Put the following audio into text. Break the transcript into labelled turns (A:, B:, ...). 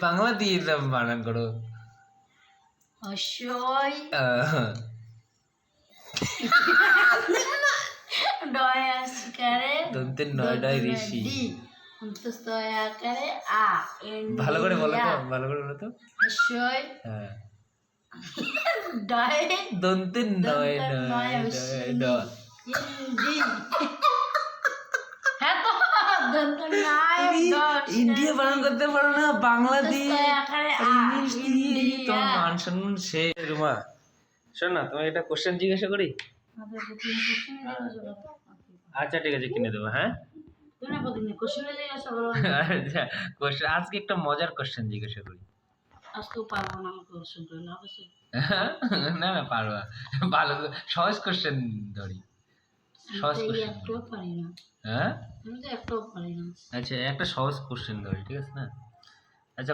A: বাংলা দিয়ে দাও, বানান করো।
B: হস্যই
A: আহ,
B: ডয় আকারে
A: দন্তের নয় ডয় ঋষি।
B: ডি অন্তস্তয় আকারে আ এন
A: ভালো করে বলো তো, ভালো করে বলো তো।
B: হস্যই
A: হ্যাঁ,
B: ডয়
A: দন্তের নয়
B: দন্তের
A: নয়
B: নয়
A: নয়
B: ঋষি।
A: নয়।
B: ডি হ্যাঁ তো দন্তের নয়
A: তুমি
B: দশ
A: ইন্ডিয়া বানান করতে পারো না, বাংলা দিয়ে
B: অন্তস্তয় আকারে
A: আর
B: আ
A: ইংলিশ দিয়ে, তোমার
B: ইন্ডিয়া।
A: মান সম্মান শেষ। রুমা শোন না, তোমাকে একটা কোশ্চেন জিজ্ঞাসা করি। আচ্ছা ঠিক আছে, কিনে দেবো। হ্যাঁ আচ্ছা, কোশ্চেন আজকে একটা মজার কোশ্চেন জিজ্ঞাসা করি।
B: আজকেও পারবো না আমাকে ওষুধ না অবশ্যই
A: না না, পারবা। ভালো সহজ কোশ্চেন ধরি, সহজ কোশ্চেন।
B: একটাও পারি না,
A: হ্যাঁ
B: আমি তো একটাও পারি না।
A: আচ্ছা, একটা সহজ কোশ্চেন ধরি, ঠিক আছে না? আচ্ছা